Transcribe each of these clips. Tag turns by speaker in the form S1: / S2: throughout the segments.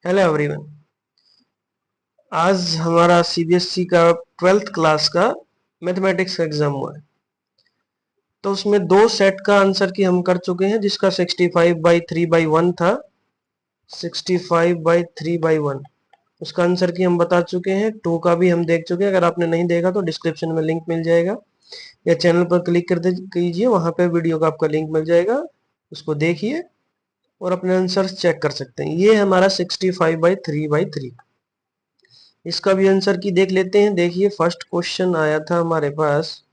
S1: Hello everyone. आज हमारा CBSE का 12th क्लास का मैथमेटिक्स का एग्जाम हुआ है। तो उसमें दो सेट का आंसर की हम कर चुके हैं, जिसका 65/3/1 था। 65/3/1 उसका आंसर की हम बता चुके हैं। टू का भी हम देख चुके हैं। अगर आपने नहीं देखा तो डिस्क्रिप्शन में लिंक मिल जाएगा, या चैनल पर क्लिक कर कीजिए, वहां पे वीडियो का आपका लिंक मिल जाएगा। उसको देखिए और अपने आंसर चेक कर सकते हैं। ये हमारा 65/3/3। इसका भी आंसर की देख लेते हैं। देखिए, फर्स्ट क्वेश्चन आया था हमारे पास।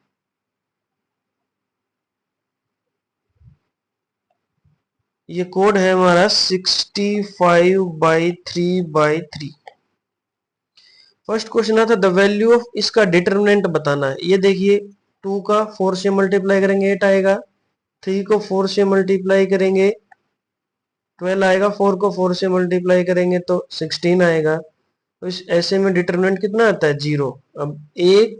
S1: ये कोड है हमारा 65/3/3। फर्स्ट क्वेश्चन आता द वैल्यू ऑफ, इसका डिटरमिनेंट बताना है। ये देखिए, 2 का 4 से मल्टीप्लाई करेंगे 8 आएगा, 3 को 4 से मल्टीप्लाई करेंगे 12 आएगा, 4 को 4 से मल्टीप्लाई करेंगे तो 16 आएगा। तो इस ऐसे में डिटरमिनेंट कितना आता है? 0। अब एक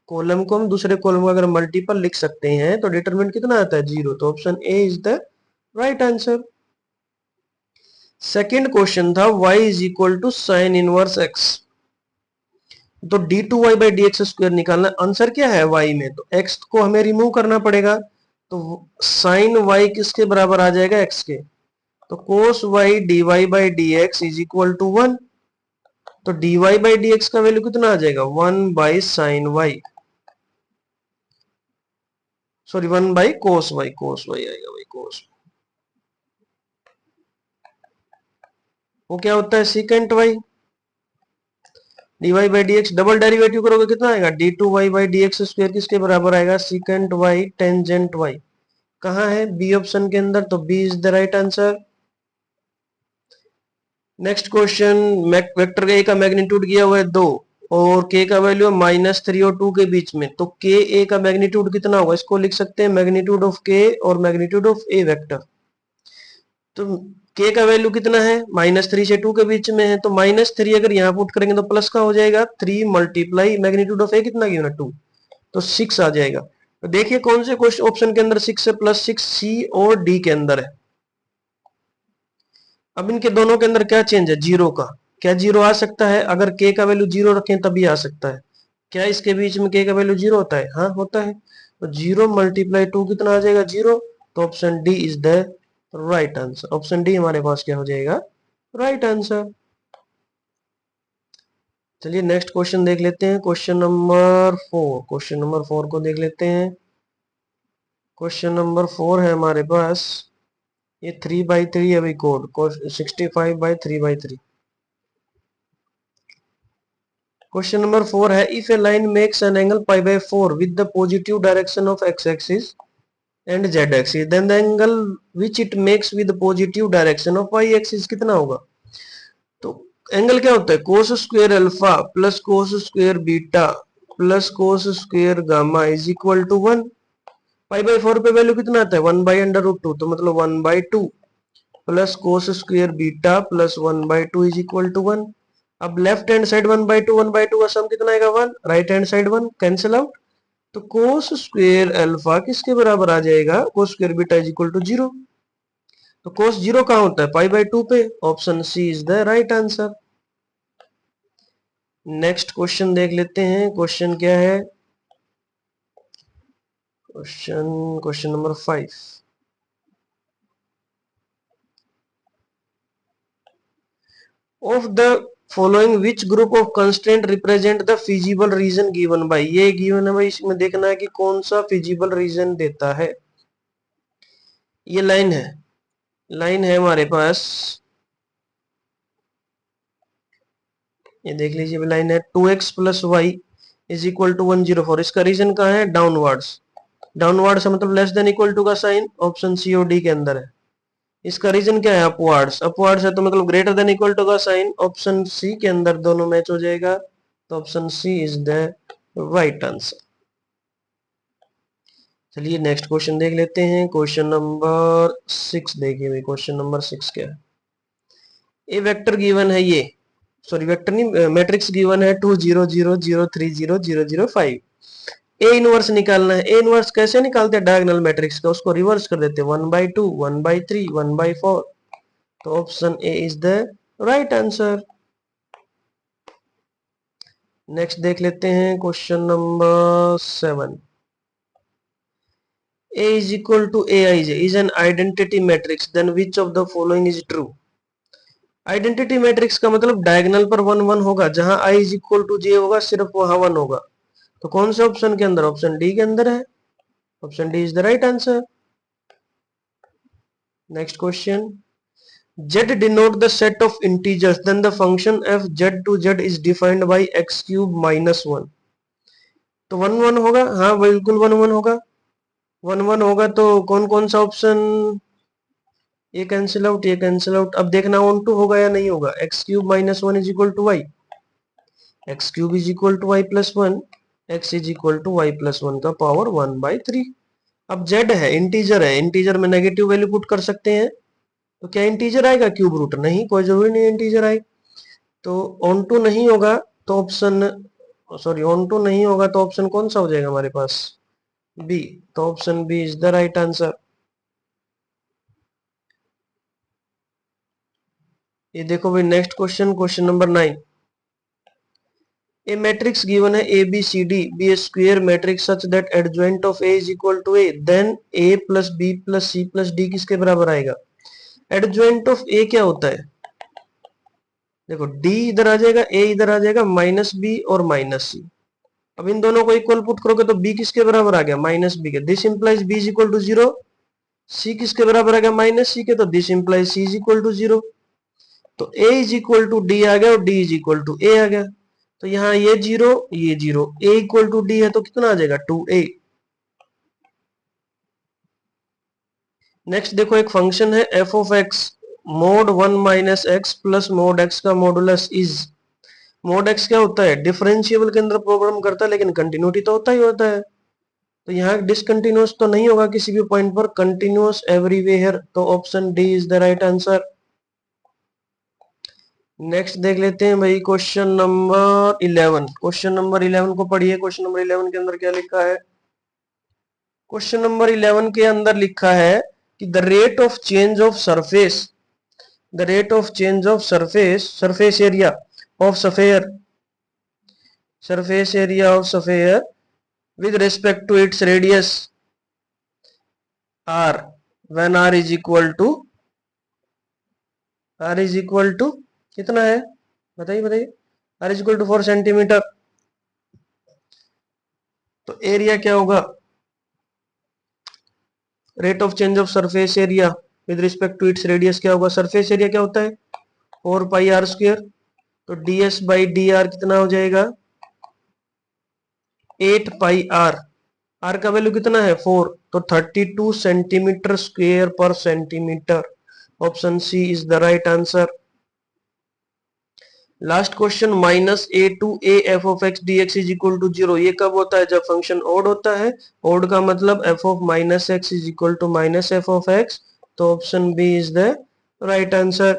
S1: कॉलम को हम दूसरे कॉलम का अगर मल्टीपल लिख सकते हैं तो डिटरमिनेंट कितना आता है? 0। तो option A is the right answer. Second question था y is equal to sine inverse x। तो d2y/dx² निकालना। आंसर क्या है y में? तो x को हमें रिमूव करना पड़ेगा। तो साइन y किसके बराबर आ जाएगा? x के। तो cos y dy/dx is equal to 1। तो dy/dx का वैल्यू कितना आ जाएगा? 1/sin y, sorry 1/cos y। cos y आएगा भाई, cos। वो क्या होता है? Secant y। dy/dx double derivative करोगे कितना आएगा? d2y/dx² किसके बराबर आएगा? Secant y tangent y। कहाँ है? बी ऑप्शन के अंदर। तो B is the right answer. Next question, vector A का मैग्नीट्यूड किया हुआ है 2 और k का वैल्यू -3 और 2 के बीच में। तो k a का मैग्नीट्यूड कितना होगा? इसको लिख सकते हैं मैग्नीट्यूड ऑफ k और मैग्नीट्यूड ऑफ a वेक्टर। तो k का वैल्यू कितना है? -3 से 2 के बीच में है। तो -3 अगर यहाँ पुट करेंगे तो प्लस का हो जाएगा 3 मल्टीप्लाई मैग्नीट्यूड ऑफ a कितना गिवन है? 2। तो 6 आ जाएगा। तो देखिए कौन से क्वेश्चन ऑप्शन के अंदर 6 है, +6 सी और डी के अंदर है। अब इनके दोनों के अंदर क्या चेंज है? 0 का। क्या 0 आ सकता है? अगर k का वैल्यू 0 रखें तभी आ सकता है। क्या इसके बीच में k का वैल्यू 0 होता है? हाँ होता है। तो 0 × 2 कितना आ जाएगा? 0। तो option D is the right answer. Option D हमारे पास क्या हो जाएगा? Right answer. चलिए नेक्स्ट क्वेश्चन देख लेते हैं। Question number 4। क्वेश्चन नंबर 4 को देख लेते हैं। क्वेश्चन नंबर 4 है हमारे पास। ये 3/3 है भाई कोड। 65/3/3। क्वेश्चन नंबर 4 है if a line makes an angle π/4 with the positive direction of x axis and z axis, then the angle which it makes with positive direction of y axis कितना होगा? तो angle क्या होता है? cos square alpha plus cos square beta plus cos square gamma is equal to 1। π/4 पे value कितना आता है? 1/√2। तो मतलब 1/2 plus cos square beta plus 1/2 is equal to 1। अब लेफ्ट हैंड साइड 1/2 का सम कितना आएगा? 1। Right hand side 1 cancel out. तो cos स्क्वायर अल्फा किसके बराबर आ जाएगा? cos square beta is equal to 0। तो cos 0 कहाँ होता है? π/2 पे। Option C is the right answer. Next question देख लेते हैं। क्वेश्चन क्या है? Question number 5। Of the following which group of constraint represent the feasible region given by. ये गिवन है भाई, इसमें देखना है कि कौन सा फिजिबल रीजन देता है। ये लाइन है, लाइन है हमारे पास। ये देख लीजिए, लाइन है 2x + y is equal to 104। इसका रीजन कहाँ है? डाउनवर्ड्स। डाउनवर्ड्स मतलब लेस देन इक्वल टू का साइन ऑप्शन सी और डी के अंदर है। इसका रीजन क्या है? अपवर्ड्स। अपवर्ड्स है तो मतलब ग्रेटर देन इक्वल टू का साइन ऑप्शन सी के अंदर दोनों मैच हो जाएगा। तो option C is the right answer. चलिए नेक्स्ट क्वेश्चन देख लेते हैं। क्वेश्चन नंबर 6 देखिए भाई। क्वेश्चन नंबर 6 क्या है? ए वेक्टर गिवन है, ये सॉरी वेक्टर नहीं, मैट्रिक्स गिवन है 2 0 0 0 3 0 0 0 5। ए इनवर्स निकालना है। ए इनवर्स कैसे निकालते हैं? डायगोनल मैट्रिक्स का उसको रिवर्स कर देते हैं 1/2 1/3 1/4। तो option A is the right answer. Next देख लेते हैं question number 7। A is equal to Aij is an identity matrix, then which of the following is true? Identity matrix का मतलब डायगोनल पर 1 1 होगा, जहां i is equal to j होगा सिर्फ वहां 1 होगा। तो कौन से ऑप्शन के अंदर? ऑप्शन डी के अंदर है। Option D is the right answer. Next question, z denote the set of integers, then the function f z to z is defined by x cube minus 1। तो 1 1 होगा, हाँ बिल्कुल 1 1 होगा। 1 1 होगा तो कौन कौन सा ऑप्शन? ये कैंसिल आउट, ये कैंसिल आउट। अब देखना ऑन टू होगा या नहीं होगा। X cube minus 1 is equal to y, x cube is equal to y plus 1, x is equal to y plus 1 का पावर 1/3। अब z है, इंटीजर है, इंटीजर में नेगेटिव वैल्यू पुट कर सकते हैं। तो क्या इंटीजर आएगा क्यूब रूट? नहीं, कोई जरूरी नहीं इंटीजर आए। तो ऑन टू नहीं होगा तो ऑप्शन, सॉरी ऑन टू नहीं होगा तो ऑप्शन कौन सा हो जाएगा हमारे पास? बी। तो option B is the right answer. ये देखो भाई next question, question number 9। A matrix given है A B C D be a square matrix such that adjoint of A is equal to A, then A plus B plus C plus D किसके बराबर आएगा? Adjoint of ए क्या होता है? देखो D इधर आ जाएगा, ए इधर आ जाएगा, माइनस बी और माइनस सी। अब इन दोनों को इक्वल पुट करोगे तो बी किसके बराबर आ गया? माइनस बी के। This implies B is equal to 0। C किसके बराबर आ गया? माइनस सी के। तो this implies C is equal to 0। तो A is equal to D आ गया और D is equal to A आ गया। तो यहाँ ये 0 ये 0, ए इक्वल टू डी है तो कितना आ जाएगा? 2a। नेक्स्ट देखो एक फंक्शन है f of x mode 1 minus x plus mode x का मॉडुलस इज। मोड x क्या होता है? डिफरेंशिएबल के अंदर प्रोग्राम करता है, लेकिन कंटिन्यूटी तो होता ही होता है। तो यहाँ डिसकंटिन्यूअस तो नहीं होगा किसी भी पॉइंट पर, कंटिन्यूअस एवरीवेयर। तो option D is the right answer. Next देख लेते हैं भाई क्वेश्चन नंबर 11। क्वेश्चन नंबर 11 को पढ़िए। क्वेश्चन नंबर 11 के अंदर क्या लिखा है? क्वेश्चन नंबर 11 के अंदर लिखा है कि the rate of change of surface, the rate of change of surface, surface area of sphere, surface area of sphere with respect to its radius r when r is equal to, r is equal to कितना है? बताइए बताइए। r is equal to 4 centimetre. तो area क्या होगा? Rate of change of surface area with respect to its radius क्या होगा? Surface area क्या होता है? 4 पाई आर स्क्वायर। तो ds बाई डी आर कितना हो जाएगा? 8 पाई आर। आर का वैल्यू कितना है? 4। तो 32 centimetre square per centimetre. Option C is the right answer. Last question, minus A to A f of x d x is equal to 0। ये कब होता है? जब फंक्शन ओड होता है। ओड का मतलब f of minus x is equal to minus f of x. तो option B is the right answer.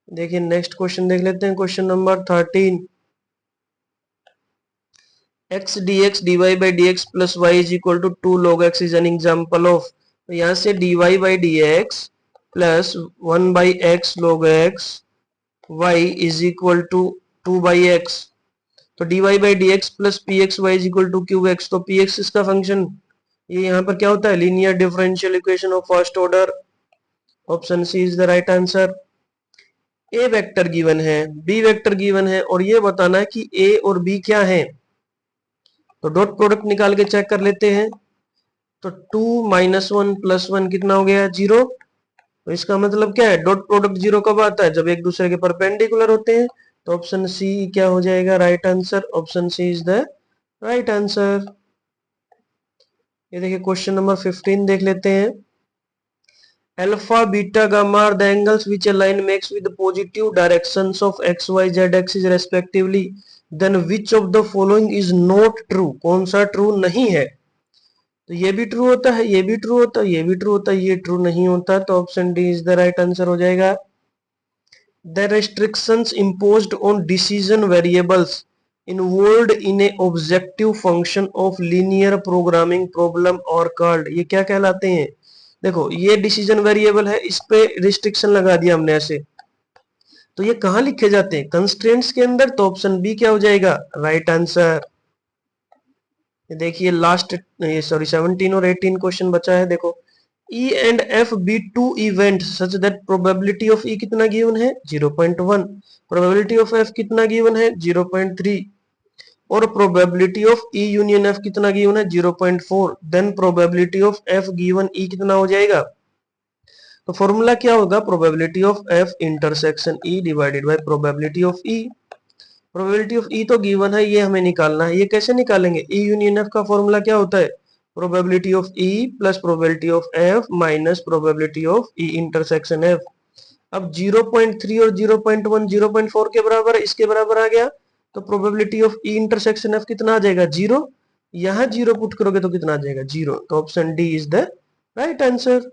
S1: देखिए नेक्स्ट क्वेश्चन देख लेते हैं, question number 13। X d x d y by d x plus y is equal to 2 log x is an example of. तो यहां से d y by d x plus 1 by x log x y is equal to 2 by x. तो d y by d x plus P x y is equal to Q x. तो P x इसका function, ये यहाँ पर क्या होता है? Linear differential equation of first order. Option C is the right answer. A vector given है, b vector given है और ये बताना है कि ए और बी क्या है। तो डॉट प्रोडक्ट निकाल के चेक कर लेते हैं। तो 2 माइनस 1 प्लस 1 कितना हो गया? 0। तो इसका मतलब क्या है? डॉट प्रोडक्ट 0 कब आता है? जब एक दूसरे के परपेंडिकुलर होते हैं। तो ऑप्शन सी क्या हो जाएगा? Right answer. Option C is the right answer. ये देखिए क्वेश्चन नंबर 15 देख लेते हैं। Alpha beta gamma are the angles which a line makes with positive directions of x y z axis respectively, then which of the following is not true? कौन सा true नहीं है? तो ये भी ट्रू होता है, ये भी ट्रू होता है, ये भी ट्रू होता है, ये ट्रू नहीं होता। तो option D is the right answer हो जाएगा। The restrictions imposed on decision variables involved in a objective function of linear programming problem are called। ये क्या कहलाते हैं? देखो ये डिसीजन वेरिएबल है, इस पे रिस्ट्रिक्शन लगा दिया हमने ऐसे, तो ये कहां लिखे जाते हैं? कंस्ट्रेंट्स के अंदर। तो ऑप्शन बी क्या हो जाएगा? Right answer. ये देखिए लास्ट, ये सॉरी 17 और 18 क्वेश्चन बचा है। देखो E and F be two events such that probability of E कितना गिवन है? 0.1, probability of F कितना गिवन है? 0.3, और probability of E union F कितना गिवन है? 0.4, then probability of F given E कितना हो जाएगा? तो फॉर्मूला क्या होगा? Probability of F intersection E divided by probability of E। Probability of E तो गिवन है, ये हमें निकालना है। ये कैसे निकालेंगे? E यूनियन F का फॉर्मूला क्या होता है? Probability of E plus probability of F minus probability of E intersection F। अब 0.3 और 0.1 0.4 के बराबर, इसके बराबर आ गया, तो probability of E intersection F कितना आ जाएगा? 0। यहां 0 पुट करोगे तो कितना आ जाएगा? 0। तो option D is the right answer.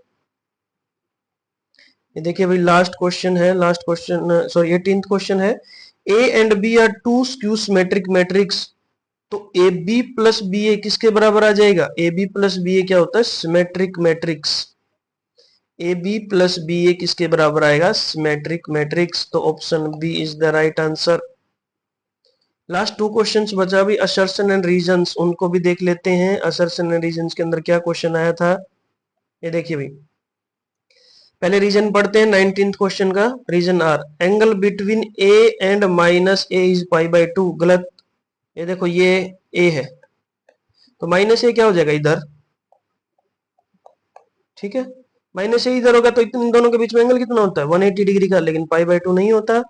S1: ये देखिए भाई लास्ट क्वेश्चन है, last question sorry 18th question है। A and B are two skew symmetric matrix, तो AB प्लस BA किसके बराबर आ जाएगा? AB प्लस BA क्या होता है? Symmetric matrix. AB plus BA किसके बराबर आएगा? Symmetric matrix. तो option B is the right answer. Last two questions बचा भी, असर्शन एंड रीजंस, उनको भी देख लेते हैं। असर्शन एंड रीजंस के अंदर क्या क्वेश्चन आया था, ये देखिए भाई। पहले रीजन पढ़ते हैं 19th क्वेश्चन का। Reason R, angle between A and minus A is pi by 2। गलत। ये देखो ये ए है, तो माइनस ए क्या हो जाएगा? इधर। ठीक है, माइनस ए इधर होगा, तो इन दोनों के बीच में एंगल कितना होता है? 180 डिग्री का, लेकिन पाई बाय 2 नहीं होता।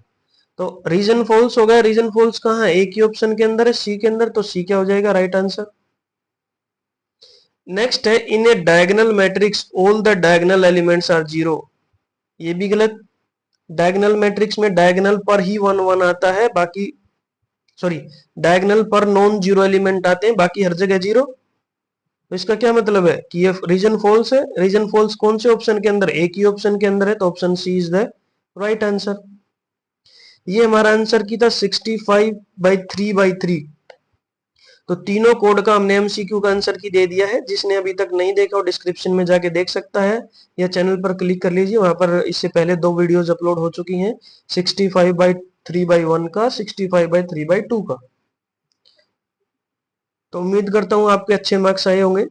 S1: तो रीजन फॉल्स हो गया। रीजन फॉल्स कहाँ है? ए की ऑप्शन के अंदर है, सी के अंदर। तो सी क्या हो जाएगा? Right answer. नेक्स्ट है, in a diagonal matrix all the diagonal elements are zero. ये भी गलत। डायगोनल मैट्रिक्स में डायगोनल पर ही 1 1 आता है, बाकी सॉरी डायगोनल पर नॉन जीरो एलिमेंट आते हैं, बाकी हर जगह जीरो। तो इसका क्या मतलब है कि ये रीजन फॉल्स है। रीजन फॉल्स कौन से ऑप्शन के अंदर? एक ही ऑप्शन के अंदर है, तो option C is the right answer. ये हमारा आंसर की था 65/3/3। तो तीनों कोड का हमने एमसीक्यू का आंसर की दे दिया है। जिसने अभी तक नहीं देखा, वो डिस्क्रिप्शन में जाके देख सकता है, या चैनल पर क्लिक कर लीजिए, वहां पर इससे पहले 2 वीडियोस अपलोड हो चुकी हैं, 65/3/1 का, 65/3/2 का। तो उम्मीद करता हूँ आपके अच्छे मार्क्स आए होंगे।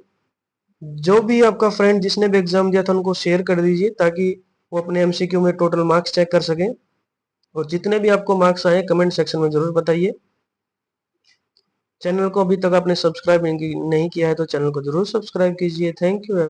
S1: जो भी आपका फ्रेंड जिसने भी एग्जाम दिया था, उनको शेयर कर दीजिए, ताकि वो अपने एमसीक्यू में टोटल मार्क्स चेक कर सकें। और जितने भी आपको मार्क्स आए कमेंट सेक्शन में जरूर बताइए। चैनल को अभी तक आपने सब्सक्राइब नहीं किया है तो चैनल को जरूर सब्सक्राइब कीजिए। Thank you.